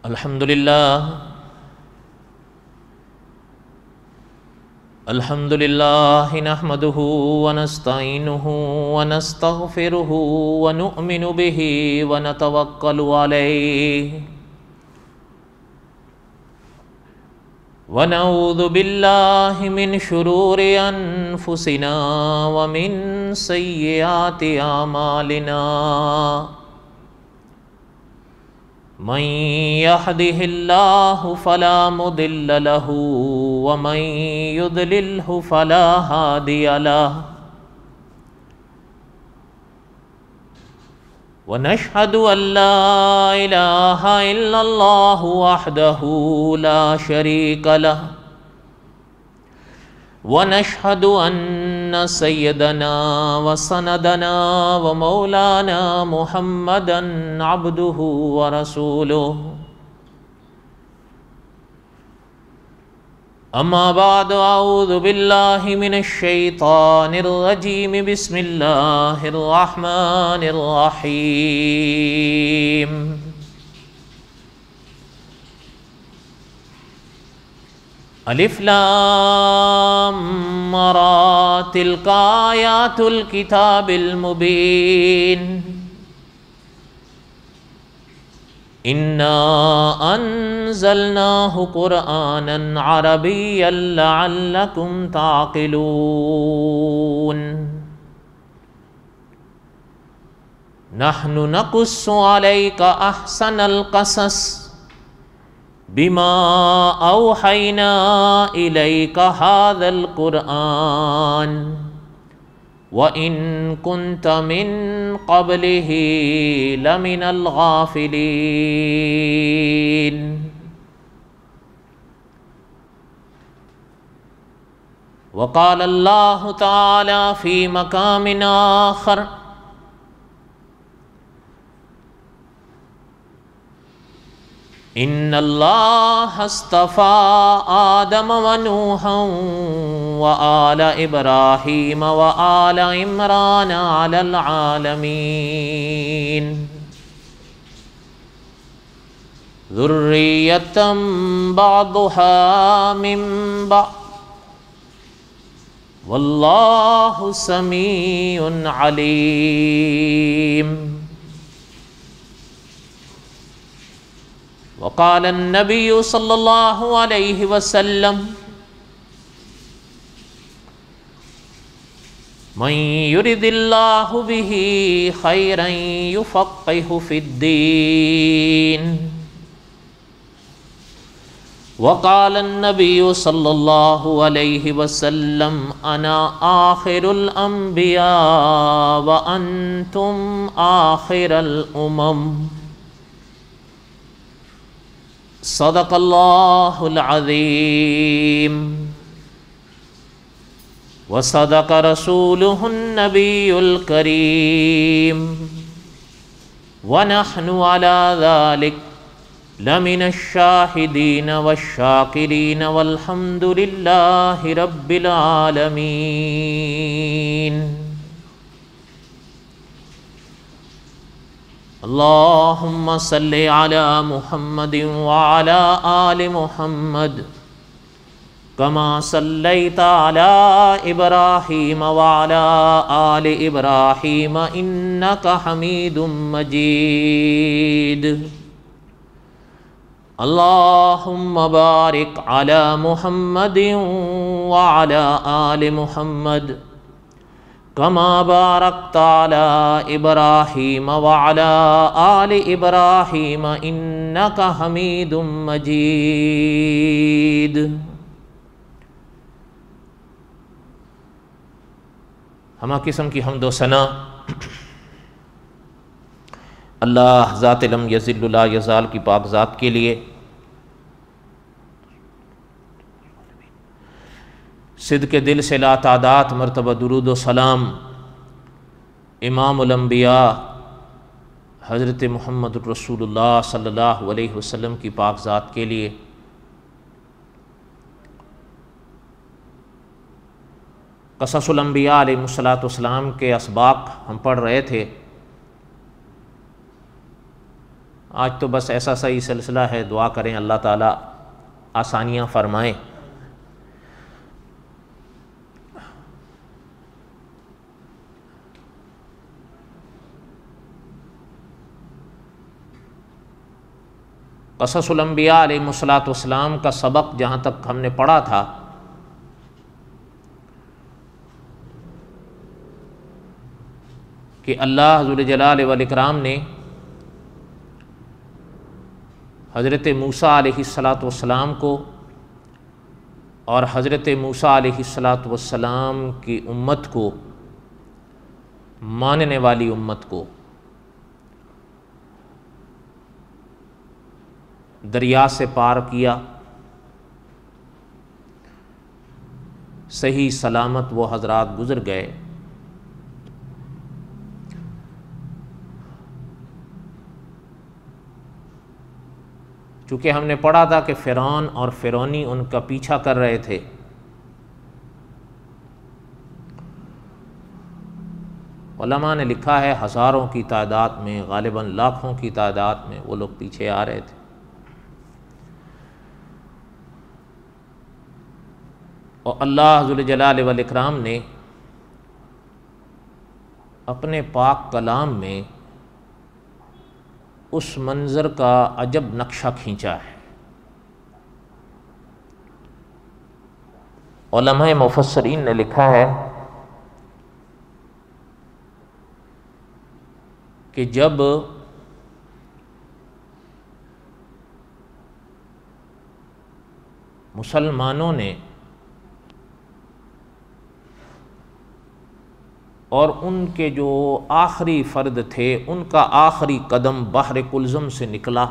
الحمدللہ نحمده ونستعینه ونستغفره ونؤمن به ونتوکل علیہ ونعوذ باللہ من شرور انفسنا ومن سیئات اعمالنا من يهده الله فلا مضل له ومن يضلله فلا هادي له ونشهد أن لا إله إلا الله وحده لا شريك له ونشهد أن سيدنا وسندنا ومولانا محمدا عبده ورسوله أما بعد أعوذ بالله من الشيطان الرجيم بسم الله الرحمن الرحيم الف لام را تلك آیات الكتاب المبین انا انزلناه قرآنا عربيا لعلكم تعقلون نحن نقص عليك احسن القصص بما اوحينا اليك هذا القرآن وَإِن كُنْتَ مِن قَبْلِهِ لَمِنَ الْغَافِلِينَ وقال الله تعالى في مقام آخر إن الله اصطفى آدم ونوحا وآل إبراهيم وآل عمران على العالمين ذرية بعضها من بعض والله سميع عليم وقال النبي صلى الله عليه وسلم من يرد الله به خيرا يفقهه في الدين وقال النبي صلى الله عليه وسلم أنا آخر الأنبياء وأنتم آخر الأمم صدق اللہ العظیم وصدق رسولہ النبی الکریم ونحن على ذلك لمن الشاہدین والشاکرین والحمد للہ رب العالمین اللہم صلی علی محمد وعلی آل محمد کما صلیت علی ابراہیم وعلی آل ابراہیم انکا حمید مجید اللہم بارک علی محمد وعلی آل محمد کما بارکت علی ابراہیم وعلی آل ابراہیم انکا حمید مجید ہمہ قسم کی حمد و ثنا اللہ ذات لم یزل لا یزال کی پاک ذات کے لیے، صدق دل سے لا تعداد مرتبہ درود و سلام امام الانبیاء حضرت محمد رسول اللہ صلی اللہ علیہ وسلم کی پاک ذات کے لیے۔ قصص الانبیاء علیہ السلام کے اسباق ہم پڑھ رہے تھے۔ آج تو بس ایسا صحیح سلسلہ ہے، دعا کریں اللہ تعالیٰ آسانیاں فرمائیں۔ قصص الانبیاء علیہ الصلوۃ کا سبق جہاں تک ہم نے پڑھا تھا کہ اللہ ذوالجلال والاکرام نے حضرت موسیٰ علیہ السلام کو اور حضرت موسیٰ علیہ السلام کی امت کو، ماننے والی امت کو، دریا سے پار کیا، صحیح سلامت وہ حضرات گزر گئے۔ چونکہ ہم نے پڑھا تھا کہ فرعون اور فرعونی ان کا پیچھا کر رہے تھے، علماء نے لکھا ہے ہزاروں کی تعداد میں، غالباً لاکھوں کی تعداد میں وہ لوگ پیچھے آ رہے تھے۔ اور اللہ ذوالجلال والاکرام نے اپنے پاک کلام میں اس منظر کا عجب نقشہ کھینچا ہے۔ علماء مفسرین نے لکھا ہے کہ جب مسلمانوں نے اور ان کے جو آخری فرد تھے ان کا آخری قدم بحر کلزم سے نکلا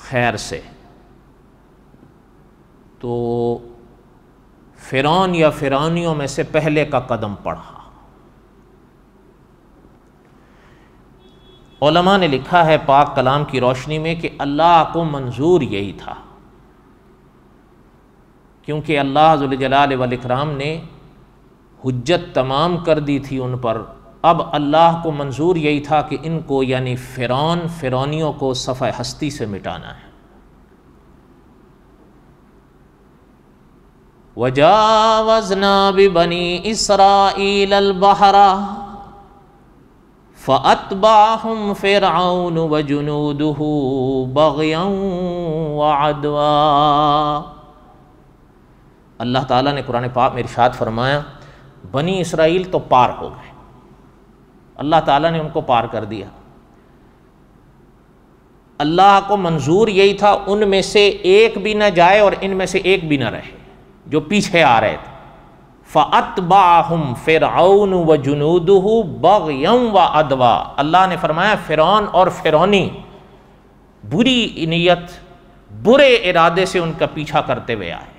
خیر سے، تو فرعون یا فرعونیوں میں سے پہلے کا قدم پڑا۔ علماء نے لکھا ہے پاک کلام کی روشنی میں کہ اللہ کو منظور یہی تھا، کیونکہ اللہ ذوالجلال والاکرام نے حجت تمام کر دی تھی ان پر۔ اب اللہ کو منظور یہی تھا کہ ان کو یعنی فرعون فرعونیوں کو صفحہ ہستی سے مٹانا ہے۔ وَجَاوَزْنَا بِبَنِي إِسْرَائِيلَ الْبَحْرَ فَأَتْبَعَهُمْ فِرْعَوْنُ وَجُنُودُهُ بَغْيًا وَعَدْوًا۔ اللہ تعالیٰ نے قرآن پاک میں ارشاد فرمایا بنی اسرائیل تو پار ہو گئے، اللہ تعالیٰ نے ان کو پار کر دیا۔ اللہ کو منظور یہی تھا ان میں سے ایک بھی نہ جائے اور ان میں سے ایک بھی نہ رہے جو پیچھے آ رہے تھے۔ فَأَتْبَعَهُمْ فِرْعَوْنُ وَجُنُودُهُ بَغْيًا وَعَدْوًا، اللہ نے فرمایا فرعون اور فرعونی بری نیت، برے ارادے سے ان کا پیچھا کرتے ہوئے آئے۔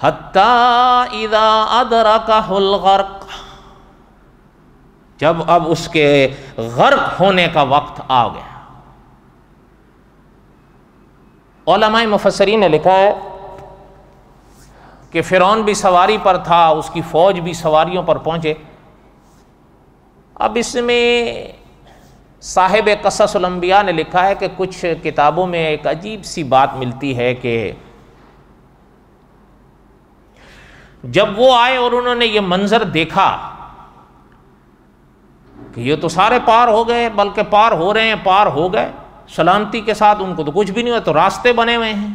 حَتَّى إِذَا أَدْرَكَهُ الْغَرْقُ، جب اب اس کے غرق ہونے کا وقت آ گیا۔ علماء مفسرین نے لکھا ہے کہ فرعون بھی سواری پر تھا، اس کی فوج بھی سواریوں پر پہنچے۔ اب اس میں صاحب قصص الانبیاء نے لکھا ہے کہ کچھ کتابوں میں ایک عجیب سی بات ملتی ہے کہ جب وہ آئے اور انہوں نے یہ منظر دیکھا کہ یہ تو سارے پار ہو گئے، بلکہ پار ہو رہے ہیں، پار ہو گئے سلامتی کے ساتھ، ان کو تو کچھ بھی نہیں ہوا، تو راستے بنے ہوئے ہیں۔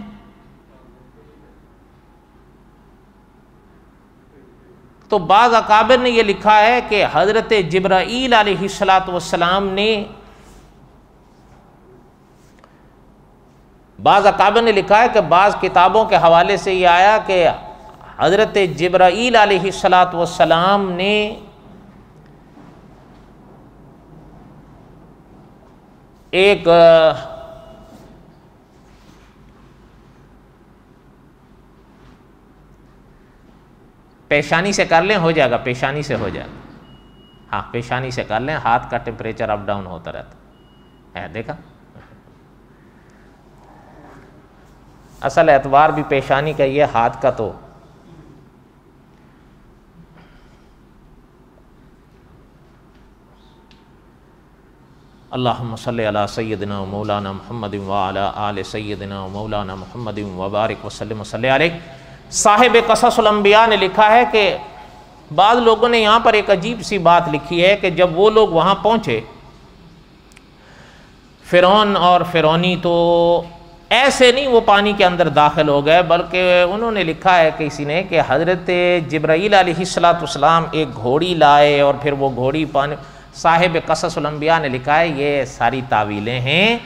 تو بعض اکابر نے یہ لکھا ہے کہ حضرت جبرائیل علیہ السلام نے، بعض اکابر نے لکھا ہے کہ بعض کتابوں کے حوالے سے یہ آیا کہ حضرت جبرائیل علیہ السلام نے ایک پیشانی سے کر لیں، ہو جائے گا، پیشانی سے ہو جائے گا، ہاں پیشانی سے کر لیں، ہاتھ کا ٹیمپریچر اپ ڈاؤن ہوتا رہتا ہے، دیکھا اصل اعتبار بھی پیشانی کا یہ، ہاتھ کا تو اللہم صلی علی سیدنا و مولانا محمد وعلی آل سیدنا و مولانا محمد وبارک وسلم وصلی علیہ۔ صاحب قصص الانبیاء نے لکھا ہے کہ بعض لوگوں نے یہاں پر ایک عجیب سی بات لکھی ہے کہ جب وہ لوگ وہاں پہنچے فرعون اور فرعونی، تو ایسے نہیں وہ پانی کے اندر داخل ہو گئے، بلکہ انہوں نے لکھا ہے کسی نے کہ حضرت جبرائیل علیہ السلام ایک گھوڑی لائے اور پھر وہ گھوڑی پانی۔ صاحب قصص الانبیاء نے لکھا ہے یہ ساری تعویلیں ہیں۔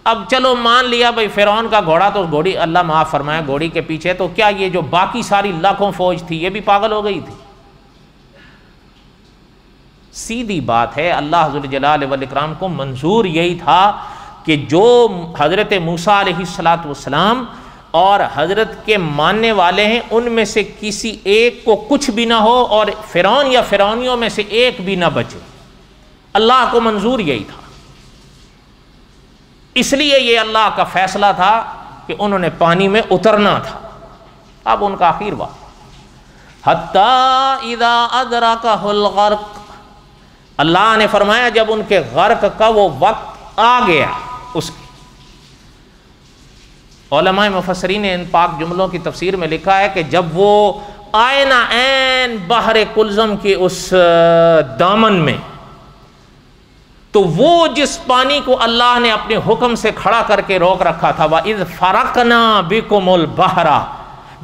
اب چلو مان لیا بھئی فرعون کا گھوڑا تو گھوڑی، اللہ معاف فرمائے، گھوڑی کے پیچھے، تو کیا یہ جو باقی ساری لاکھوں فوج تھی یہ بھی پاگل ہو گئی تھی؟ سیدھی بات ہے، اللہ ذوالجلال والاکرام کو منظور یہی تھا کہ جو حضرت موسیٰ علیہ السلام اور حضرت کے ماننے والے ہیں ان میں سے کسی ایک کو کچھ بھی نہ ہو اور فرعون یا فرعونیوں میں سے ایک بھی نہ بچے۔ اللہ کو منظور یہی تھا، اس لیے یہ اللہ کا فیصلہ تھا کہ انہوں نے پانی میں اترنا تھا۔ اب ان کا آخر وقت حتی اذا ادرکہ الغرق، اللہ نے فرمایا جب ان کے غرق کا وہ وقت آ گیا، اس کی علماء مفسرین نے ان پاک جملوں کی تفسیر میں لکھا ہے کہ جب وہ آئے نا عین بحر کلزم کے اس دامن میں، تو وہ جس پانی کو اللہ نے اپنے حکم سے کھڑا کر کے روک رکھا تھا، وَإِذْ فَرَقْنَا بِكُمُ الْبَحْرَ،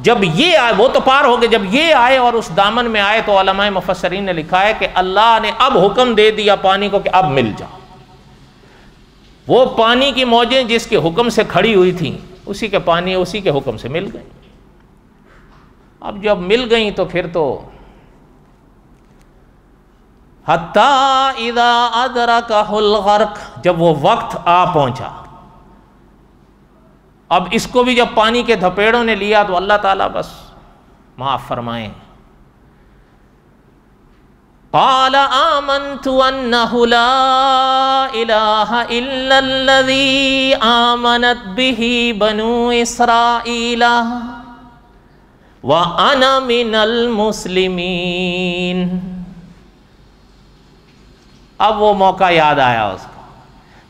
جب یہ آئے وہ تو پار ہو گئے، جب یہ آئے اور اس دامن میں آئے تو علماء مفسرین نے لکھا ہے کہ اللہ نے اب حکم دے دیا پانی کو کہ اب مل جاؤ۔ وہ پانی کی موجیں جس کے حکم سے کھڑی ہوئی تھیں اسی کے پانی اسی کے حکم سے مل گئیں۔ اب جب مل گئیں تو پھر تو حتی اذا ادرکہ الغرق، جب وہ وقت آ پہنچا، اب اس کو بھی جب پانی کے دھپیڑوں نے لیا تو اللہ تعالیٰ بس معاف فرمائیں۔ قال آمنت انہ لا الہ الا الذی آمنت بہ بنو اسرائیل وانا من المسلمین۔ اب وہ موقع یاد آیا اس کو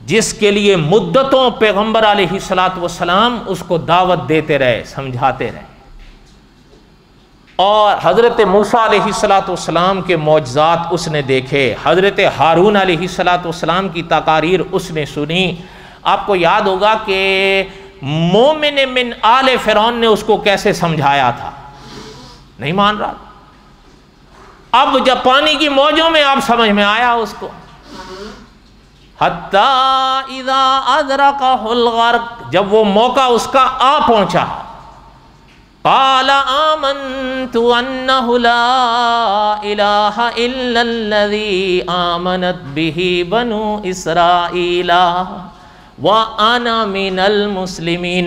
جس کے لیے مدتوں پیغمبر علیہ السلام اس کو دعوت دیتے رہے، سمجھاتے رہے، اور حضرت موسیٰ علیہ السلام کے معجزات اس نے دیکھے، حضرت ہارون علیہ السلام کی تقاریر اس نے سنی۔ آپ کو یاد ہوگا کہ مومن من آل فرعون نے اس کو کیسے سمجھایا تھا، نہیں مان رہا، اب جب پانی کی موجوں میں اب سمجھ میں آیا اس کو۔ حتی اذا ادرکہ الغرق، جب وہ موقع اس کا آ پہنچا، قال آمنت انہ لا الہ الا الذی آمنت بہ بنو اسرائیل وانا من المسلمین۔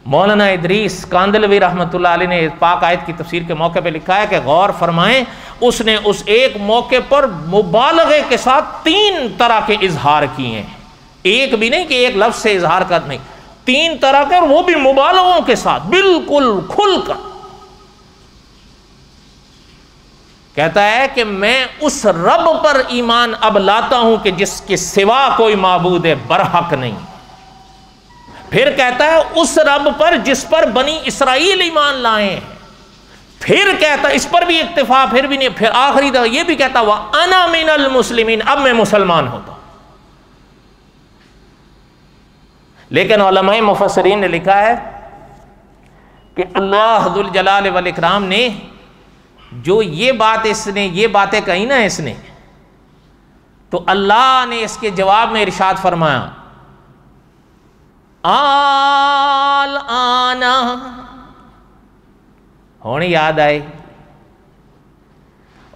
مولانا ادریس کاندلوی رحمۃ اللہ علیہ نے پاک آیت کی تفسیر کے موقع پہ لکھا ہے کہ غور فرمائیں، اس نے اس ایک موقع پر مبالغے کے ساتھ 3 طرح کے اظہار کیے ہیں، ایک بھی نہیں کہ ایک لفظ سے اظہار کر، نہیں، 3 طرح کے، اور وہ بھی مبالغوں کے ساتھ بالکل کھل کر۔ کہتا ہے کہ میں اس رب پر ایمان اب لاتا ہوں کہ جس کے سوا کوئی معبود برحق نہیں۔ پھر کہتا ہے اس رب پر جس پر بنی اسرائیل ایمان لائے ہیں۔ پھر کہتا ہے اس پر بھی اکتفا، پھر بھی نہیں، پھر آخری دفعہ یہ بھی کہتا وَأَنَا مِنَ الْمُسْلِمِينَ، اب میں مسلمان ہوتا ہوں۔ لیکن علماء مفسرین نے لکھا ہے کہ اللہ ذوالجلال والاکرام نے جو یہ باتیں کہی نا اس نے، تو اللہ نے اس کے جواب میں ارشاد فرمایا الآن، ہونی یاد آئے۔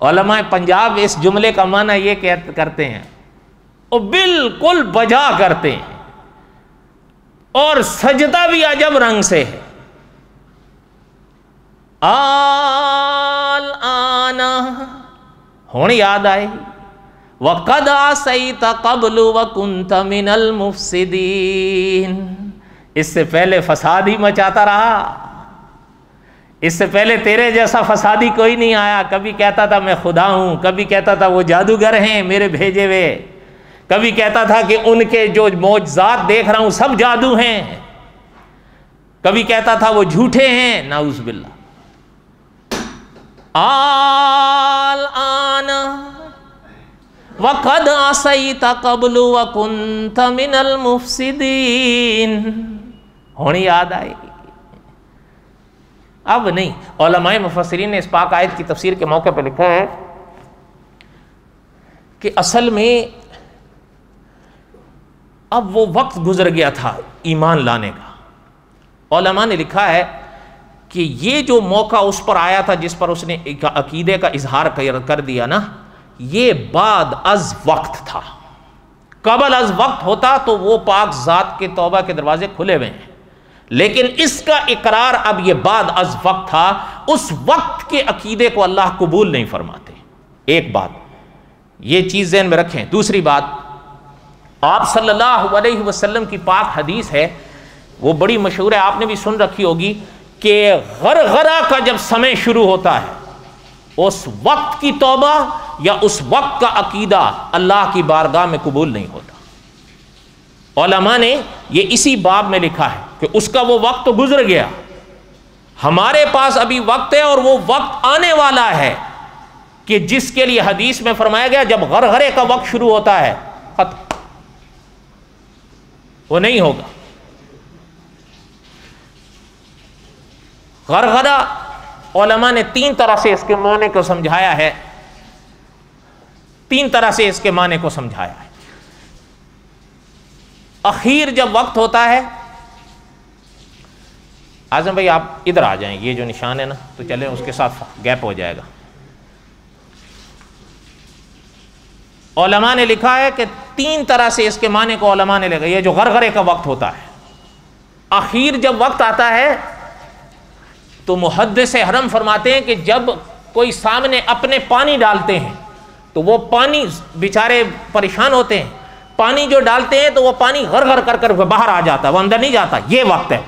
علماء پنجاب اس جملے کا معنی یہ کرتے ہیں، وہ بالکل بجا کرتے ہیں، اور سجدہ بھی عجب رنگ سے ہے۔ الآن، ہونی یاد آئے۔ وَقَدْ عَصَيْتَ قَبْلُ وَكُنْتَ مِنَ الْمُفْسِدِينَ، اس سے پہلے فساد ہی مچاتا رہا، اس سے پہلے تیرے جیسا فسادی کوئی نہیں آیا، کبھی کہتا تھا میں خدا ہوں، کبھی کہتا تھا وہ جادوگر ہیں میرے بھیجے ہوئے، کبھی کہتا تھا کہ ان کے جو معجزات دیکھ رہا ہوں سب جادو ہیں، کبھی کہتا تھا وہ جھوٹے ہیں، نعوذ باللہ۔ الآن وقد عصیت قبل وکنت من المفسدین، ہونی یاد آئے گی، اب نہیں۔ علماء مفسرین نے اس پاک آیت کی تفسیر کے موقع پہ لکھا ہے کہ اصل میں اب وہ وقت گزر گیا تھا ایمان لانے کا۔ علماء نے لکھا ہے کہ یہ جو موقع اس پر آیا تھا جس پر اس نے عقیدے کا اظہار کر دیا نا، یہ بعد از وقت تھا۔ قبل از وقت ہوتا تو وہ پاک ذات کے توبہ کے دروازے کھلے ہوئے ہیں، لیکن اس کا اقرار اب یہ بعد از وقت تھا، اس وقت کے عقیدے کو اللہ قبول نہیں فرماتے۔ ایک بات یہ چیز ذہن میں رکھیں۔ دوسری بات، آپ صلی اللہ علیہ وسلم کی پاک حدیث ہے، وہ بڑی مشہور ہے، آپ نے بھی سن رکھی ہوگی کہ غرغرہ کا جب سمے شروع ہوتا ہے، اس وقت کی توبہ یا اس وقت کا عقیدہ اللہ کی بارگاہ میں قبول نہیں ہوتا۔ علماء نے یہ اسی باب میں لکھا ہے کہ اس کا وہ وقت تو گزر گیا، ہمارے پاس ابھی وقت ہے اور وہ وقت آنے والا ہے کہ جس کے لیے حدیث میں فرمایا گیا جب غرغرے کا وقت شروع ہوتا ہے ختم، وہ نہیں ہوگا۔ غرغرہ علماء نے تین طرح سے اس کے معنی کو سمجھایا ہے، تین طرح سے اس کے معنی کو سمجھایا ہے۔ اخیر جب وقت ہوتا ہے، اعظم بھائی آپ ادھر آ جائیں، یہ جو نشان ہے نا تو چلیں اس کے ساتھ گیپ ہو جائے گا۔ علماء نے لکھا ہے کہ تین طرح سے اس کے معنی کو علماء نے لکھا، یہ جو غرغرے کا وقت ہوتا ہے، اخیر جب وقت آتا ہے تو محدث حرم فرماتے ہیں کہ جب کوئی سامنے اپنے پانی ڈالتے ہیں تو وہ پانی بیچارے پریشان ہوتے ہیں، پانی جو ڈالتے ہیں تو وہ پانی غرغر کر کر باہر آ جاتا ہے، وہ اندر نہیں جاتا، یہ وقت ہے۔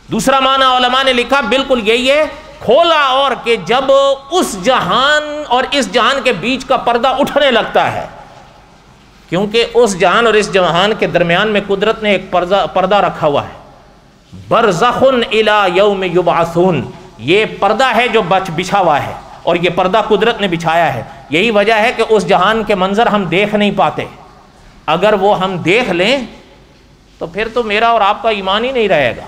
دوسرا معنی علماء نے لکھا بالکل یہی ہے، کھولا اور کہ جب اس جہان اور اس جہان کے بیچ کا پردہ اٹھنے لگتا ہے، کیونکہ اس جہان اور اس جہان کے درمیان میں قدرت نے ایک پردہ رکھا ہوا ہے، برزخ الی یوم یبعثون، یہ پردہ ہے جو بچھا ہوا ہے اور یہ پردہ قدرت نے بچھایا ہے۔ یہی وجہ ہے کہ اس جہان کے منظر ہم دیکھ نہیں پاتے، اگر وہ ہم دیکھ لیں تو پھر تو میرا اور آپ کا ایمان ہی نہیں رہے گا،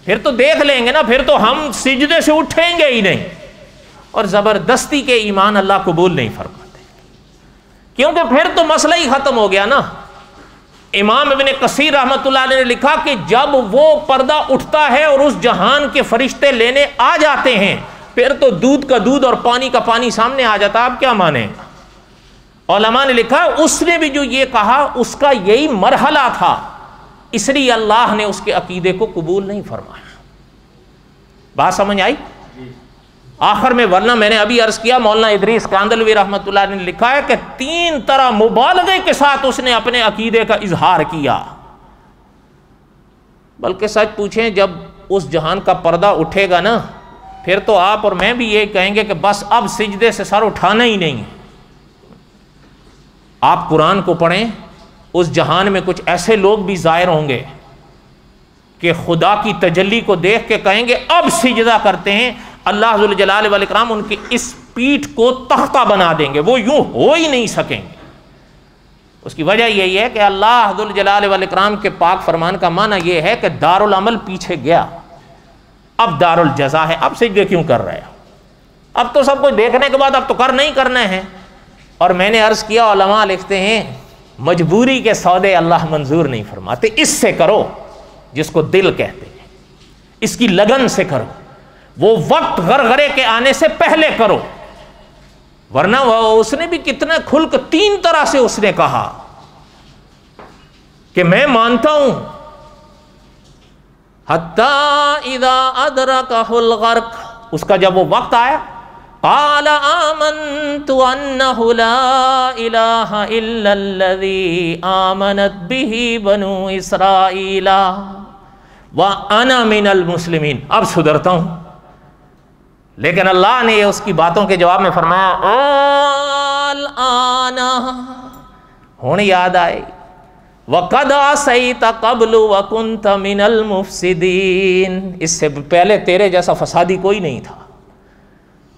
پھر تو دیکھ لیں گے نا، پھر تو ہم سجدے سے اٹھیں گے ہی نہیں، اور زبردستی کے ایمان اللہ قبول نہیں فرماتے، کیونکہ پھر تو مسئلہ ہی ختم ہو گیا نا۔ امام ابن کثیر رحمۃ اللہ علیہ نے لکھا کہ جب وہ پردہ اٹھتا ہے اور اس جہان کے فرشتے لینے آ جاتے ہیں، پھر تو دودھ کا دودھ اور پانی کا پانی سامنے آ جاتا، آپ کیا مانیں گا؟ علماء نے لکھا اس نے بھی جو یہ کہا اس کا یہی مرحلہ تھا، اس لیے اللہ نے اس کے عقیدے کو قبول نہیں فرمایا۔ بات سمجھ آئی؟ آخر میں، ورنہ میں نے ابھی عرض کیا مولانا ادریس کاندلوی رحمۃ اللہ نے لکھا ہے کہ تین طرح مبالغے کے ساتھ اس نے اپنے عقیدے کا اظہار کیا، بلکہ سچ پوچھیں جب اس جہان کا پردہ اٹھے گا نا، پھر تو آپ اور میں بھی یہ کہیں گے کہ بس اب سجدے سے سر اٹھانا ہی نہیں۔ آپ قرآن کو پڑھیں، اس جہان میں کچھ ایسے لوگ بھی ظاہر ہوں گے کہ خدا کی تجلی کو دیکھ کے کہیں گے اب سجدہ کرتے ہیں، اللہ ذوالجلال والاکرام ان کی اس پیٹھ کو تختہ بنا دیں گے، وہ یوں ہو ہی نہیں سکیں گے۔ اس کی وجہ یہی ہے کہ اللہ ذوالجلال والاکرام کے پاک فرمان کا معنی یہ ہے کہ دارالعمل پیچھے گیا، اب دارالجزا ہے، اب سجدے کیوں کر رہے ہو؟ اب تو سب کچھ دیکھنے کے بعد اب تو کر نہیں کرنے ہیں۔ اور میں نے عرض کیا علماء لکھتے ہیں مجبوری کے سودے اللہ منظور نہیں فرماتے، اس سے کرو جس کو دل کہتے ہیں، اس کی لگن سے کرو، وہ وقت غرغرے کے آنے سے پہلے کرو، ورنہ اس نے بھی کتنا کھل کر تین طرح سے اس نے کہا کہ میں مانتا ہوں حتی اذا ادرکہ الغرق، اس کا جب وہ وقت آیا قال آمنت انہ لا الہ الا الذی آمنت بہ بنو اسرائیل وانا من المسلمین، اب سدھرتا ہوں۔ لیکن اللہ نے اس کی باتوں کے جواب میں فرمایا الآن ہوں یاد آئے وَقَدْ عَصَيْتَ قَبْلُ وَكُنْتَ مِنَ الْمُفْسِدِينَ، اس سے پہلے تیرے جیسا فسادی کوئی نہیں تھا.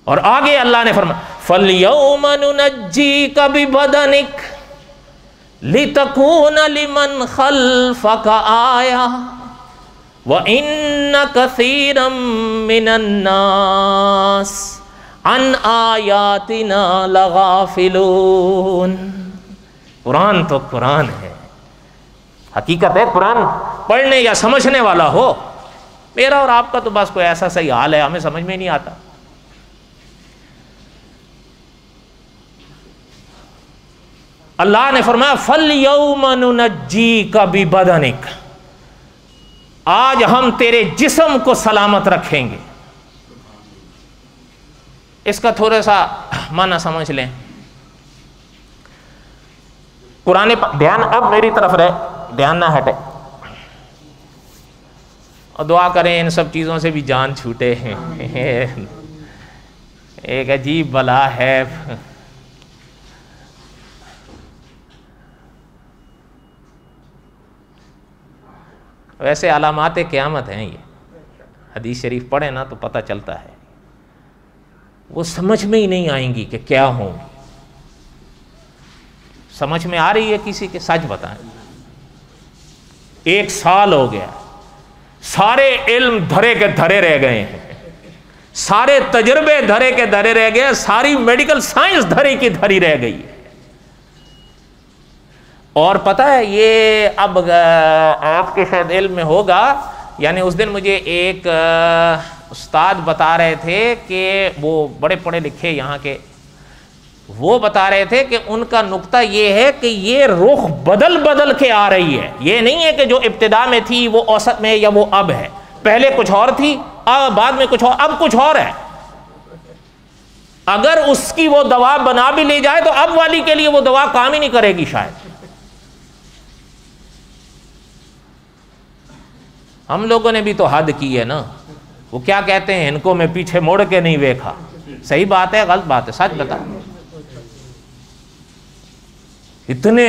اور آگے اللہ نے فرمایا فَالْيَوْمَ نُنَجِّيكَ بِبَدَنِكَ لِتَكُونَ لِمَنْ خَلْفَكَ آيَةً وَإِنَّ كَثِيرًا مِّنَ النَّاسِ عَنْ آيَاتِنَا لَغَافِلُونَ. قرآن تو قرآن ہے، حقیقت ہے. قرآن پڑھنے یا سمجھنے والا ہو. میرا اور آپ کا تو بس کوئی ایسا صحیح حال ہے، ہمیں سمجھ میں نہیں آتا. اللہ نے فرمایا فَالْيَوْمَ نُنَجِّيكَ بِبَدَنِكَ، آج ہم تیرے جسم کو سلامت رکھیں گے. اس کا تھوڑا سا معنی سمجھ لیں. قرآن دھیان اب میری طرف رہے، دھیان نہ ہٹے، اور دعا کریں ان سب چیزوں سے بھی جان چھوٹے ہیں. ایک عجیب بلا ہے. ویسے علامات قیامت ہیں یہ، حدیث شریف پڑھیں نا تو پتہ چلتا ہے. وہ سمجھ میں ہی نہیں آئیں گی کہ کیا ہوں. سمجھ میں آ رہی ہے کسی کے؟ سچ بتائیں. 1 سال ہو گیا، سارے علم دھرے کے دھرے رہ گئے ہیں، سارے تجربے دھرے کے دھرے رہ گئے، ساری میڈیکل سائنس دھری کی دھری رہ گئی ہے. اور پتہ ہے یہ اب آپ کے شاید علم میں ہوگا، یعنی اس دن مجھے ایک استاد بتا رہے تھے کہ وہ بڑے پڑھے لکھے یہاں کے، وہ بتا رہے تھے کہ ان کا نقطہ یہ ہے کہ یہ رخ بدل بدل کے آ رہی ہے. یہ نہیں ہے کہ جو ابتدا میں تھی وہ اوسط میں یا وہ اب ہے. پہلے کچھ اور تھی، بعد میں کچھ اور، اب کچھ اور ہے. اگر اس کی وہ دوا بنا بھی لی جائے تو اب والی کے لیے وہ دوا کام ہی نہیں کرے گی شاید. ہم لوگوں نے بھی تو حد کی ہے نا. وہ کیا کہتے ہیں، ان کو میں پیچھے موڑ کے نہیں دیکھا. صحیح بات ہے غلط بات ہے؟ سچ بتا. اتنے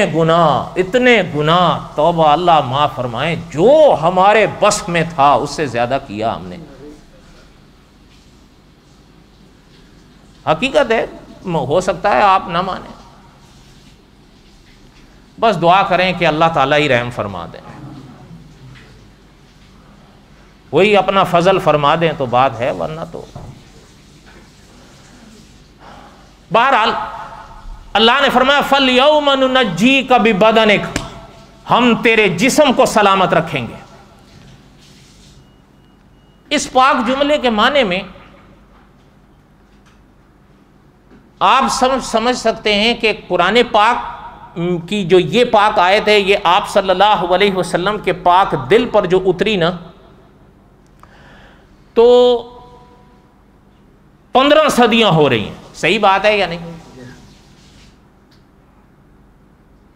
گناہ توبہ اللہ معاف فرمائے، جو ہمارے بس میں تھا اس سے زیادہ کیا ہم نے. حقیقت ہے، ہو سکتا ہے آپ نہ مانیں. بس دعا کریں کہ اللہ تعالیٰ ہی رحم فرما دیں، وہی اپنا فضل فرما دیں تو بات ہے، ورنہ تو بہرحال اللہ نے فرمایا فَالْيَوْمَ نُنَجِّيكَ بِبَدَنِكَ، ہم تیرے جسم کو سلامت رکھیں گے. اس پاک جملے کے معنی میں آپ سمجھ سکتے ہیں کہ قرآن پاک کی جو یہ پاک آیت ہے، یہ آپ صلی اللہ علیہ وسلم کے پاک دل پر جو اتری نا، تو 15 صدیاں ہو رہی ہیں. صحیح بات ہے یا نہیں؟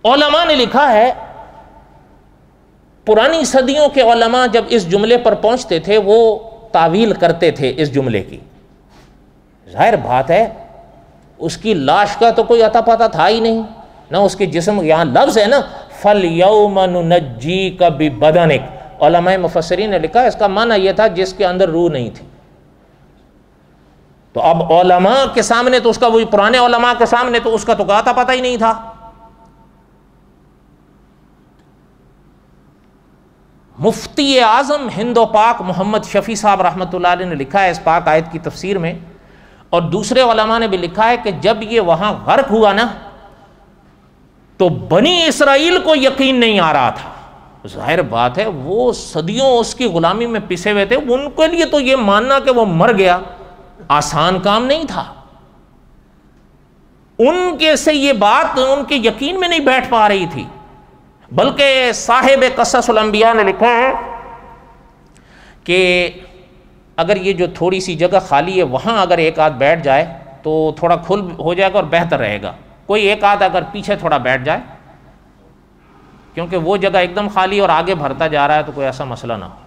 علماء نے لکھا ہے، پرانی صدیوں کے علماء جب اس جملے پر پہنچتے تھے وہ تعویل کرتے تھے اس جملے کی. ظاہر بات ہے اس کی لاش کا تو کوئی عطا پتہ تھا ہی نہیں، نہ اس کے جسم. یہاں لفظ ہے نا فَالْيَوْمَ نُنَجِّيكَ بِبَدَنِكَ. علماء مفسرین نے لکھا اس کا معنی یہ تھا جس کے اندر روح نہیں تھی. تو اب علماء کے سامنے تو اس کا، وہی پرانے علماء کے سامنے تو اس کا تو عطا پتہ ہی نہیں تھا. مفتی اعظم ہند و پاک محمد شفیع صاحب رحمۃ اللہ علیہ نے لکھا ہے اس پاک آیت کی تفسیر میں، اور دوسرے علماء نے بھی لکھا ہے کہ جب یہ وہاں غرق ہوا نا تو بنی اسرائیل کو یقین نہیں آ رہا تھا. ظاہر بات ہے وہ صدیوں اس کی غلامی میں پسے ہوئے تھے، ان کے لیے تو یہ ماننا کہ وہ مر گیا آسان کام نہیں تھا. ان کے سے یہ بات ان کے یقین میں نہیں بیٹھ پا رہی تھی. بلکہ صاحب قصص الانبیاء نے لکھا ہے کہ اگر یہ جو تھوڑی سی جگہ خالی ہے وہاں اگر ایک آدھ بیٹھ جائے تو تھوڑا کھل ہو جائے گا اور بہتر رہے گا. کوئی ایک آدھ اگر پیچھے تھوڑا بیٹھ جائے، کیونکہ وہ جگہ ایک دم خالی اور آگے بھرتا جا رہا ہے تو کوئی ایسا مسئلہ نہ ہو.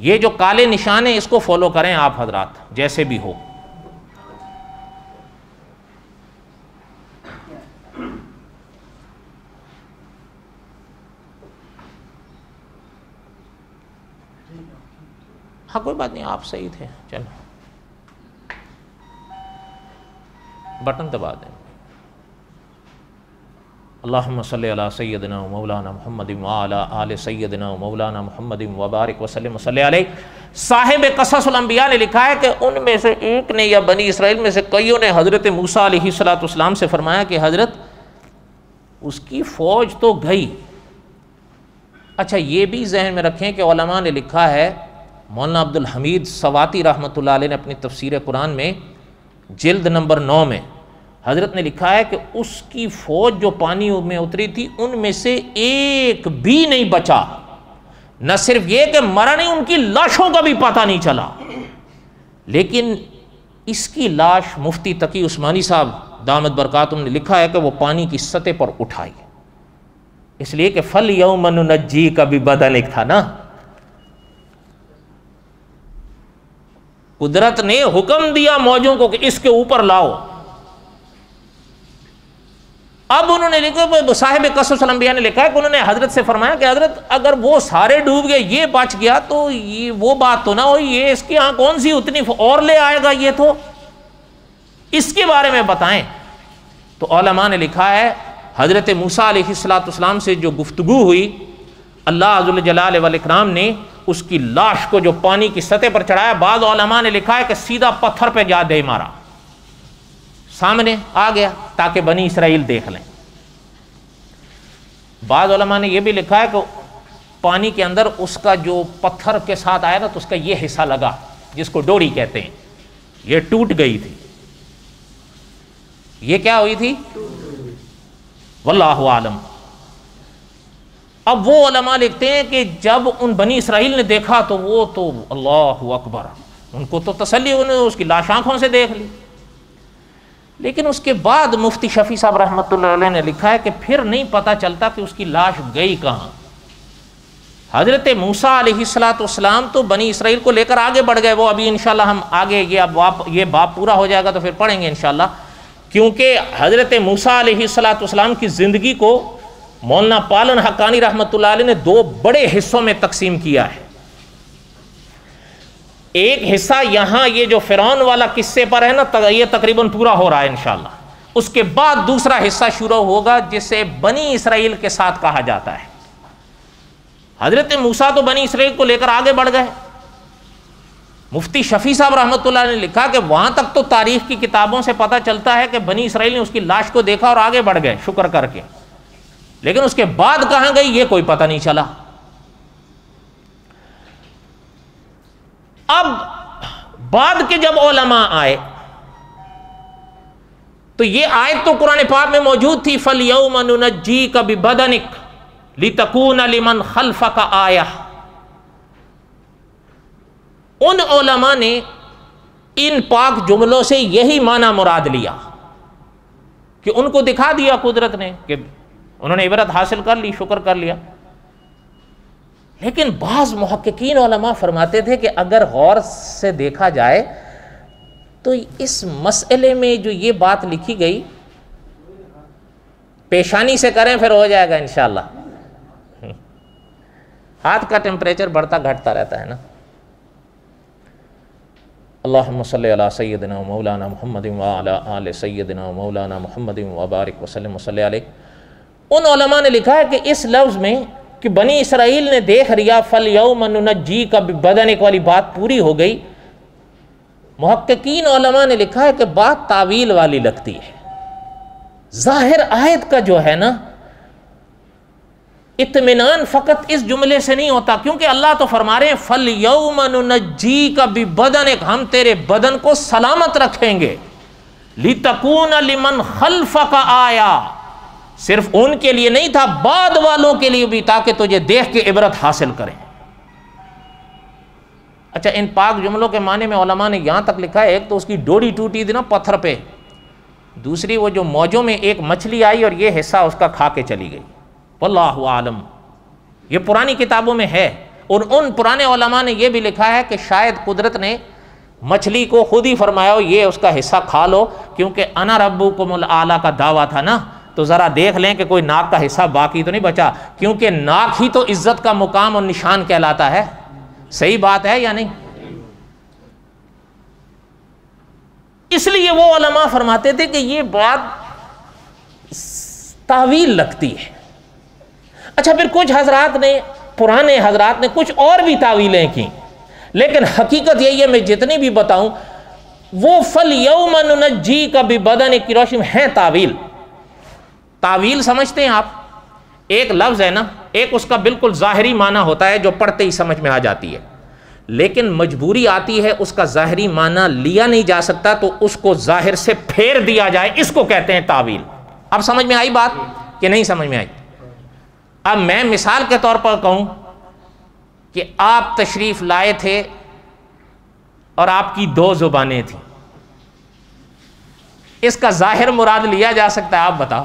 یہ جو کالے نشان ہیں اس کو فالو کریں آپ حضرات جیسے بھی ہو. ہاں کوئی بات نہیں، آپ صحیح تھے، چلو بٹن دبا دیں۔ اللہم صلی علی سیدنا و مولانا محمد وعلی آل سیدنا و مولانا محمد وبارک وسلم وصلی علیہ۔ صاحب قصص الانبیاء نے لکھا ہے کہ ان میں سے ایک نے یا بنی اسرائیل میں سے کئیوں نے حضرت موسیٰ علیہ السلام سے فرمایا کہ حضرت اس کی فوج تو گئی۔ اچھا یہ بھی ذہن میں رکھیں کہ علماء نے لکھا ہے، مولانا عبد الحمید سواتی رحمۃ اللہ علیہ نے اپنی تفسیر قرآن میں جلد نمبر 9 میں حضرت نے لکھا ہے کہ اس کی فوج جو پانی میں اتری تھی ان میں سے ایک بھی نہیں بچا، نہ صرف یہ کہ مرا نہیں، ان کی لاشوں کا بھی پتہ نہیں چلا۔ لیکن اس کی لاش مفتی تقی عثمانی صاحب دامت برکاتہم نے لکھا ہے کہ وہ پانی کی سطح پر اٹھائی، اس لیے کہ فَالْيَوْمَ نُنَجِّيكَ بِبَدَنِكَ تھا نا۔ قدرت نے حکم دیا موجوں کو کہ اس کے اوپر لاؤ۔ اب انہوں نے لکھا، صاحب قصص الانبیاء نے لکھا ہے کہ انہوں نے حضرت سے فرمایا کہ حضرت اگر وہ سارے ڈوب گئے یہ بچ گیا تو یہ وہ بات تو نہ ہوئی، یہ اس کی ہاں کون سی اتنی اور لے آئے گا، یہ تو اس کے بارے میں بتائیں۔ تو علماء نے لکھا ہے حضرت موسیٰ علیہ السلام سے جو گفتگو ہوئی، اللہ ذو الجلال والاکرام نے اس کی لاش کو جو پانی کی سطح پر چڑھایا، بعض علماء نے لکھا ہے کہ سیدھا پتھر پہ جا دے مارا، سامنے آ گیا تاکہ بنی اسرائیل دیکھ لیں۔ بعض علماء نے یہ بھی لکھا ہے کہ پانی کے اندر اس کا جو پتھر کے ساتھ آیا نا تو اس کا یہ حصہ لگا جس کو ڈوری کہتے ہیں، یہ ٹوٹ گئی تھی۔ یہ کیا ہوئی تھی؟ واللہ عالم۔ اب وہ علماء لکھتے ہیں کہ جب ان بنی اسرائیل نے دیکھا تو وہ تو اللہ اکبر، ان کو تو تسلی، انہوں نے اس کی لاش آنکھوں سے دیکھ لی۔ لیکن اس کے بعد مفتی شفیع صاحب رحمۃ اللہ علیہ نے لکھا ہے کہ پھر نہیں پتہ چلتا کہ اس کی لاش گئی کہاں۔ حضرت موسیٰ علیہ السلام تو بنی اسرائیل کو لے کر آگے بڑھ گئے، وہ ابھی انشاءاللہ ہم آگے یہ باب پورا ہو جائے گا تو پھر پڑھیں گے انشاءاللہ، کیونکہ حضرت موسیٰ علیہ السلام کی زندگی کو مولانا پالن حقانی رحمۃ اللہ علیہ نے 2 بڑے حصوں میں تقسیم کیا ہے۔ ایک حصہ یہاں یہ جو فرعون والا قصے پر ہے نا، یہ تقریباً پورا ہو رہا ہے انشاءاللہ۔ اس کے بعد دوسرا حصہ شروع ہوگا جسے بنی اسرائیل کے ساتھ کہا جاتا ہے۔ حضرت موسیٰ تو بنی اسرائیل کو لے کر آگے بڑھ گئے۔ مفتی شفیع صاحب رحمۃ اللہ نے لکھا کہ وہاں تک تو تاریخ کی کتابوں سے پتہ چلتا ہے کہ بنی اسرائیل نے اس کی لاش کو دیکھا اور آگے بڑھ گئے شکر کر کے، لیکن اس کے بعد کہاں گئی یہ کوئی پتہ نہیں چلا۔ اب بعد کے جب علماء آئے تو یہ آیت تو قرآن پاک میں موجود تھی، فَالْيَوْمَ نُنَجِّيكَ بِبَدَنِكَ لِتَكُونَ لِمَنْ خَلْفَكَ آیَةً۔ ان علماء نے ان پاک جملوں سے یہی معنی مراد لیا کہ ان کو دکھا دیا قدرت نے کہ انہوں نے عبرت حاصل کر لی، شکر کر لیا۔ لیکن بعض محققین علماء فرماتے تھے کہ اگر غور سے دیکھا جائے تو اس مسئلے میں جو یہ بات لکھی گئی، پیشانی سے کریں پھر ہو جائے گا انشاءاللہ، ہاتھ کا ٹیمپریچر بڑھتا گھٹتا رہتا ہے نا۔ اللہم صلی علی سیدنا و مولانا محمد وعلی آل سیدنا و مولانا محمد وبارک وسلم وصلی علیہ۔ ان علماء نے لکھا ہے کہ اس لفظ میں کہ بنی اسرائیل نے دیکھ لیا فَالْيَوْمَ نُنَجِّيكَ بِبَدَنِكَ والی بات پوری ہو گئی، محققین علماء نے لکھا ہے کہ بات تعویل والی لگتی ہے۔ ظاہر آیت کا جو ہے نا اطمینان فقط اس جملے سے نہیں ہوتا، کیونکہ اللہ تو فرما رہے ہیں فَالْيَوْمَ نُنَجِّيكَ بِبَدَنِكَ، ہم تیرے بدن کو سلامت رکھیں گے، لِتَكُونَ لِمَنْ خَلْفَكَ آیَةً، صرف ان کے لیے نہیں تھا، بعد والوں کے لیے بھی، تاکہ تجھے دیکھ کے عبرت حاصل کریں۔ اچھا ان پاک جملوں کے معنی میں علماء نے یہاں تک لکھا ہے، ایک تو اس کی ڈوری ٹوٹی تھی نا پتھر پہ، دوسری وہ جو موجوں میں ایک مچھلی آئی اور یہ حصہ اس کا کھا کے چلی گئی۔ واللہ عالم، یہ پرانی کتابوں میں ہے۔ اور ان پرانے علماء نے یہ بھی لکھا ہے کہ شاید قدرت نے مچھلی کو خود ہی فرمایا ہو یہ اس کا حصہ کھا لو، کیونکہ انا ربکم الاعلی کا دعویٰ تھا نا، تو ذرا دیکھ لیں کہ کوئی ناک کا حصہ باقی تو نہیں بچا، کیونکہ ناک ہی تو عزت کا مقام اور نشان کہلاتا ہے۔ صحیح بات ہے یا نہیں؟ اس لیے وہ علماء فرماتے تھے کہ یہ بات تاویل لگتی ہے۔ اچھا پھر کچھ حضرات نے، پرانے حضرات نے کچھ اور بھی تاویلیں کی، لیکن حقیقت یہی ہے میں جتنی بھی بتاؤں وہ فَالْيَوْمَ نُنَجِّيكَ بِبَدَنِكَ کی ہیں تاویل۔ تاویل سمجھتے ہیں آپ؟ ایک لفظ ہے نا، ایک اس کا بالکل ظاہری معنی ہوتا ہے جو پڑھتے ہی سمجھ میں آ جاتی ہے، لیکن مجبوری آتی ہے اس کا ظاہری معنی لیا نہیں جا سکتا تو اس کو ظاہر سے پھیر دیا جائے، اس کو کہتے ہیں تاویل۔ اب سمجھ میں آئی بات کہ نہیں سمجھ میں آئی؟ اب میں مثال کے طور پر کہوں کہ آپ تشریف لائے تھے اور آپ کی 2 زبانیں تھیں، اس کا ظاہر مراد لیا جا سکتا ہے؟ آپ بتاؤ،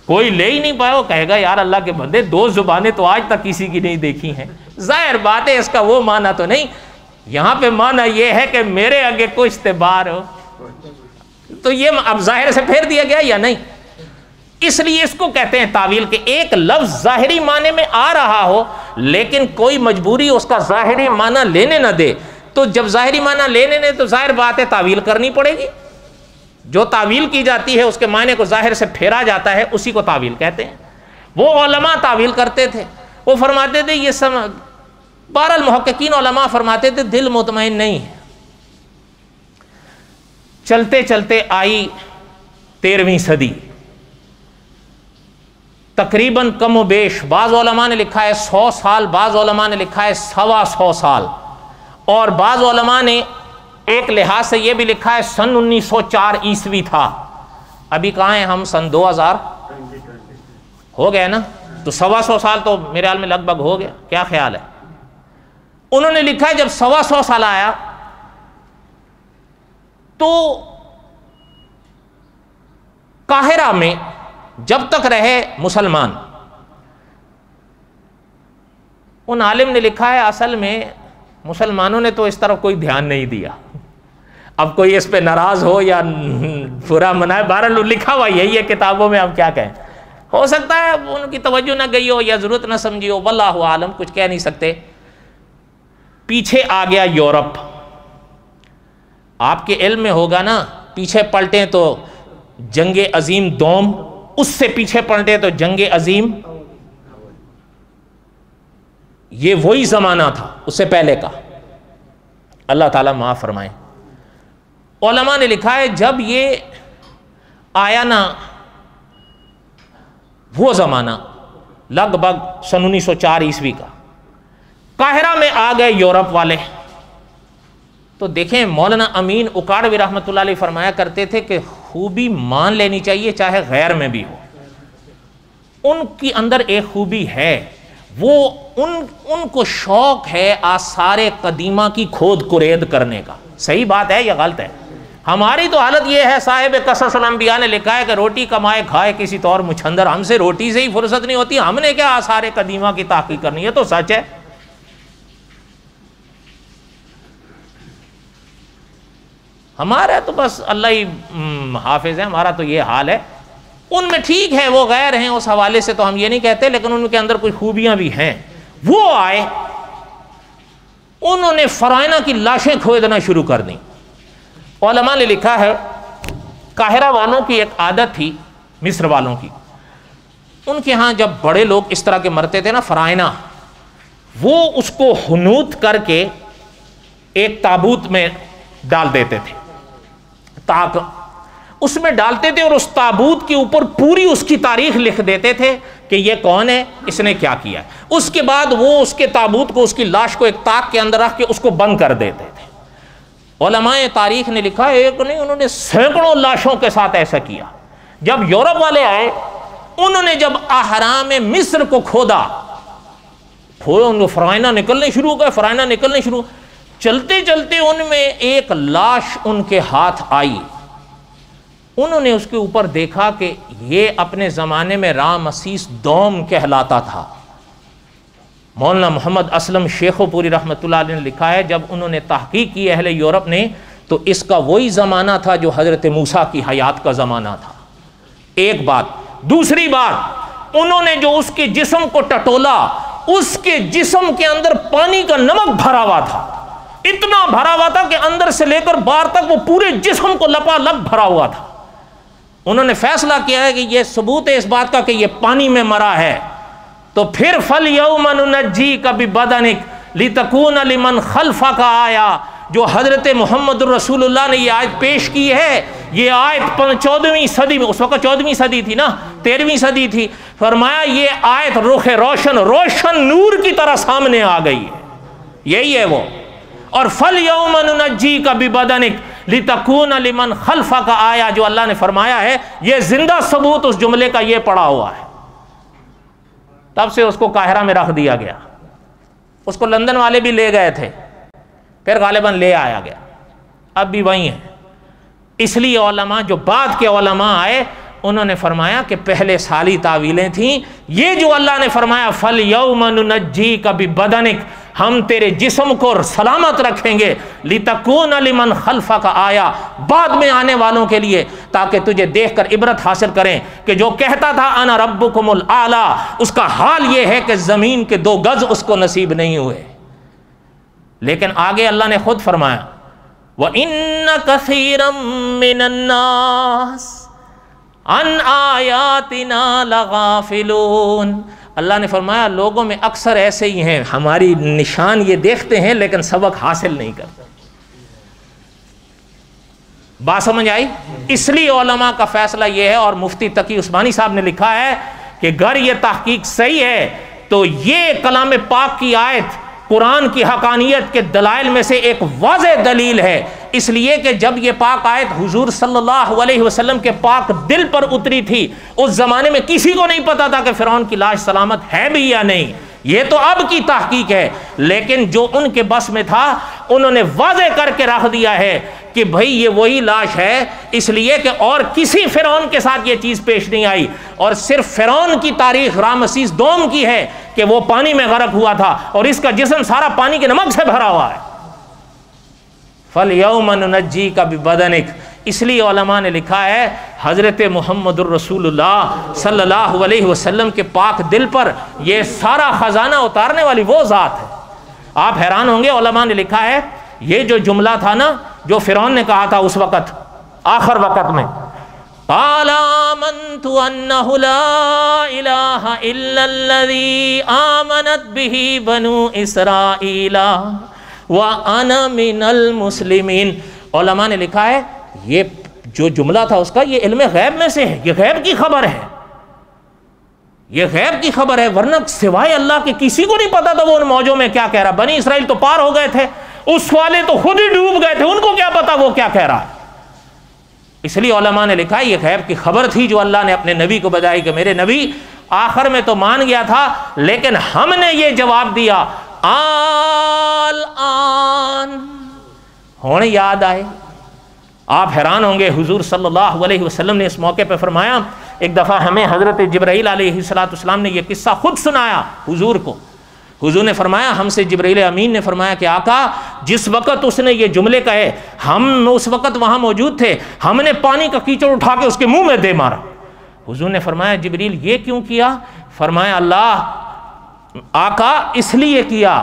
کوئی لے ہی نہیں پایا، وہ کہے گا یار اللہ کے بندے 2 زبانیں تو آج تک کسی کی نہیں دیکھی ہیں، ظاہر بات ہے اس کا وہ معنی تو نہیں۔ یہاں پہ معنی یہ ہے کہ میرے آگے کوئی استبار ہو، تو یہ اب ظاہر سے پھیر دیا گیا یا نہیں؟ اس لیے اس کو کہتے ہیں تاویل، کہ ایک لفظ ظاہری معنی میں آ رہا ہو لیکن کوئی مجبوری اس کا ظاہری معنی لینے نہ دے، تو جب ظاہری معنی لینے دے تو ظاہر بات ہے تاویل کرنی پڑے گی۔ جو تاویل کی جاتی ہے اس کے معنی کو ظاہر سے پھیرا جاتا ہے، اسی کو تاویل کہتے ہیں۔ وہ علماء تاویل کرتے تھے، وہ فرماتے تھے یہ بہرحال محققین علماء فرماتے تھے دل مطمئن نہیں ہے۔ چلتے چلتے آئی 13ویں صدی، تقریباً کم و بیش بعض علماء نے لکھا ہے 100 سال، بعض علماء نے لکھا ہے 125 سال، اور بعض علماء نے ایک لحاظ سے یہ بھی لکھا ہے سن 1904 عیسوی تھا۔ ابھی کہاں ہیں ہم؟ سن 2000 ہو گیا نا، تو 125 سال تو میرے حال میں لگ بھگ ہو گیا۔ کیا خیال ہے؟ انہوں نے لکھا ہے جب 125 سال آیا تو قاہرہ میں جب تک رہے مسلمان، ان عالم نے لکھا ہے اصل میں مسلمانوں نے تو اس طرف کوئی دھیان نہیں دیا۔ اب کوئی اس پہ ناراض ہو یا برا منائے، بہرحال لکھا ہوا یہی ہے کتابوں میں، اب کیا کہیں، ہو سکتا ہے ان کی توجہ نہ گئی ہو یا ضرورت نہ سمجھی ہو، واللہ عالم، کچھ کہہ نہیں سکتے۔ پیچھے آ گیا یورپ، آپ کے علم میں ہوگا نا، پیچھے پلٹیں تو جنگ عظیم دوم، اس سے پیچھے پلٹیں تو جنگ عظیم، یہ وہی زمانہ تھا اس سے پہلے کا، اللہ تعالیٰ معاف فرمائے۔ علماء نے لکھا ہے جب یہ آیا نا وہ زمانہ لگ بھگ سن 1904 عیسوی کا، قاہرہ میں آ گئے یورپ والے، تو دیکھیں مولانا امین اکاڑوی رحمۃ اللہ علیہ فرمایا کرتے تھے کہ خوبی مان لینی چاہیے چاہے غیر میں بھی ہو۔ ان کی اندر ایک خوبی ہے، وہ ان کو شوق ہے آثار قدیمہ کی کھود کرید کرنے کا۔ صحیح بات ہے یا غلط ہے؟ ہماری تو حالت یہ ہے، صاحب قصص الانبیاء نے لکھا ہے کہ روٹی کمائے کھائے کسی طور مچھندر، ہم سے روٹی سے ہی فرصت نہیں ہوتی، ہم نے کیا آثار قدیمہ کی تحقیق کرنی ہے؟ تو سچ ہے۔ ہمارا تو بس اللہ ہی حافظ ہے، ہمارا تو یہ حال ہے۔ ان میں ٹھیک ہے وہ غیر ہیں، اس حوالے سے تو ہم یہ نہیں کہتے، لیکن ان کے اندر کوئی خوبیاں بھی ہیں۔ وہ آئے، انہوں نے فرائنہ کی لاشیں کھودنا شروع کر دیں۔ علماء نے لکھا ہے قاہرہ والوں کی ایک عادت تھی، مصر والوں کی، ان کے ہاں جب بڑے لوگ اس طرح کے مرتے تھے نا فرائنہ، وہ اس کو حنوط کر کے ایک تابوت میں ڈال دیتے تھے، اس میں ڈالتے تھے اور اس تابوت کے اوپر پوری اس کی تاریخ لکھ دیتے تھے کہ یہ کون ہے، اس نے کیا کیا ہے۔ اس کے بعد وہ اس کے تابوت کو، اس کی لاش کو ایک طاق کے اندر رکھ کے اس کو بند کر دیتے تھے۔ علماء تاریخ نے لکھا ایک نہیں، انہوں نے سینکڑوں لاشوں کے ساتھ ایسا کیا۔ جب یورپ والے آئے، انہوں نے جب اہرام مصر کو کھودا، ان کو فرائنہ نکلنے شروع ہو گئے، فرائنہ نکلنے شروع، چلتے چلتے ان میں ایک لاش ان کے ہاتھ آئی، انہوں نے اس کے اوپر دیکھا کہ یہ اپنے زمانے میں رامسیس دوم کہلاتا تھا۔ مولانا محمد اسلم شیخو پوری رحمۃ اللہ علیہ نے لکھا ہے جب انہوں نے تحقیق کی اہل یورپ نے، تو اس کا وہی زمانہ تھا جو حضرت موسیٰ کی حیات کا زمانہ تھا۔ ایک بات، دوسری بات، انہوں نے جو اس کے جسم کو ٹٹولا، اس کے جسم کے اندر پانی کا نمک بھرا ہوا تھا، اتنا بھرا ہوا تھا کہ اندر سے لے کر باہر تک وہ پورے جسم کو لپالپ بھرا ہوا تھا۔ انہوں نے فیصلہ کیا ہے کہ یہ ثبوت ہے اس بات کا کہ یہ پانی میں مرا ہے، تو پھر فَالْيَوْمَ نُنَجِّيكَ بِبَدَنِكَ لِتَكُونَ لِمَنْ خَلْفَكَ آیا، جو حضرت محمد رسول اللہ نے یہ آیت پیش کی ہے، یہ آیت 14ویں صدی میں، اس وقت 14ویں صدی تھی نا، 13ویں صدی تھی، فرمایا یہ آیت رخ روشن نور کی طرح سامنے آ گئی ہے، یہی ہے وہ۔ اور فَالْيَوْمَ نُنَجِّيكَ بِبَدَنِكَ لِتَكُونَ لِمَنْ خَلْفَكَ آیا، جو اللہ نے فرمایا ہے، یہ زندہ ثبوت اس جملے کا یہ پڑا ہوا ہے۔ تب سے اس کو قاہرہ میں رکھ دیا گیا، اس کو لندن والے بھی لے گئے تھے، پھر غالباً لے آیا گیا، اب بھی وہیں ہے۔ اس لیے علماء، جو بعد کے علماء آئے، انہوں نے فرمایا کہ پہلے سالی تعویلیں تھیں، یہ جو اللہ نے فرمایا فَالْيَوْمَ نُنَجِّيكَ بِبَدَنِكَ، ہم تیرے جسم کو سلامت رکھیں گے، لِتَكُونَ لِمَنْ خَلْفَكَ آیا، بعد میں آنے والوں کے لیے، تاکہ تجھے دیکھ کر عبرت حاصل کریں کہ جو کہتا تھا انا ربکم الاعلی، اس کا حال یہ ہے کہ زمین کے 2 گز اس کو نصیب نہیں ہوئے۔ لیکن آگے اللہ نے خود فرمایا وَإِنَّ كَثِيرًا مِّنَ النَّاسِ عَنْ آيَاتِنَا لَغَافِلُونَ، اللہ نے فرمایا لوگوں میں اکثر ایسے ہی ہیں، ہماری نشان یہ دیکھتے ہیں لیکن سبق حاصل نہیں کرتے۔ بات سمجھ آئی؟ اس لیے علماء کا فیصلہ یہ ہے، اور مفتی تقی عثمانی صاحب نے لکھا ہے کہ اگر یہ تحقیق صحیح ہے تو یہ کلام پاک کی آیت قرآن کی حقانیت کے دلائل میں سے ایک واضح دلیل ہے، اس لیے کہ جب یہ پاک آیت حضور صلی اللہ علیہ وسلم کے پاک دل پر اتری تھی، اس زمانے میں کسی کو نہیں پتا تھا کہ فرعون کی لاش سلامت ہے بھی یا نہیں، یہ تو اب کی تحقیق ہے، لیکن جو ان کے بس میں تھا انہوں نے واضح کر کے رکھ دیا ہے کہ بھئی یہ وہی لاش ہے، اس لیے کہ اور کسی فرعون کے ساتھ یہ چیز پیش نہیں آئی، اور صرف فرعون کی تاریخ رامسیس دوم کی ہے کہ وہ پانی میں غرق ہوا تھا اور اس کا جسم سارا پانی کے نمک سے بھرا ہوا ہے۔ فَالْيَوْمَ نُنَجِّيكَ بِبَدَنِكَ، اس لیے علماء نے لکھا ہے حضرت محمد الرسول اللہ صلی اللہ علیہ وسلم کے پاک دل پر یہ سارا خزانہ اتارنے والی وہ ذات ہے۔ آپ حیران ہوں گے، علماء نے لکھا ہے یہ جو جملہ تھا نا جو فرعون نے کہا تھا اس وقت آخر وقت میں، قَالَ آمَنْتُ أَنَّهُ لَا إِلَهَ إِلَّا الَّذِي آمَنَتْ بِهِ بَنُو إِسْرَائِيلَ وَأَنَا مِنَ الْمُسْلِمِينَ۔ علماء نے لکھا ہے یہ جو جملہ تھا اس کا یہ علم غیب میں سے ہے، یہ غیب کی خبر ہے، یہ غیب کی خبر ہے، ورنہ سوائے اللہ کے کسی کو نہیں پتا تھا وہ ان موجوں میں کیا کہہ رہا۔ بنی اسرائیل تو پار ہو گئے تھے، اس والے تو خود ہی ڈوب گئے تھے، ان کو کیا پتا وہ کیا کہہ رہا ہے۔ اس لیے علماء نے لکھا ہے یہ غیب کی خبر تھی جو اللہ نے اپنے نبی کو بتائی کہ میرے نبی آخر میں تو مان گیا تھا لیکن ہم نے یہ جواب دیا آن ہونے یاد آئے۔ آپ حیران ہوں گے، حضور صلی اللہ علیہ وسلم نے اس موقع پہ فرمایا، ایک دفعہ ہمیں حضرت جبرائیل علیہ السلام نے یہ قصہ خود سنایا حضور کو۔ حضور نے فرمایا ہم سے جبرائیل امین نے فرمایا کہ آقا جس وقت اس نے یہ جملے کہے ہم اس وقت وہاں موجود تھے، ہم نے پانی کا کیچڑ اٹھا کے اس کے منہ میں دے مارا۔ حضور نے فرمایا جبرائیل یہ کیوں کیا؟ فرمایا اللہ آقا اس لیے کیا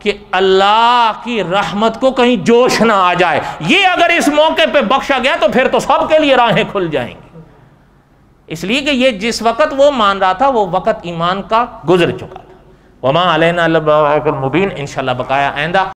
کہ اللہ کی رحمت کو کہیں جوش نہ آ جائے، یہ اگر اس موقع پہ بخشا گیا تو پھر تو سب کے لیے راہیں کھل جائیں گی۔ اس لیے کہ یہ جس وقت وہ مان رہا تھا وہ وقت ایمان کا گزر چکا تھا۔ وما علینا الا البلاغ المبین۔ انشاءاللہ بقایا آئندہ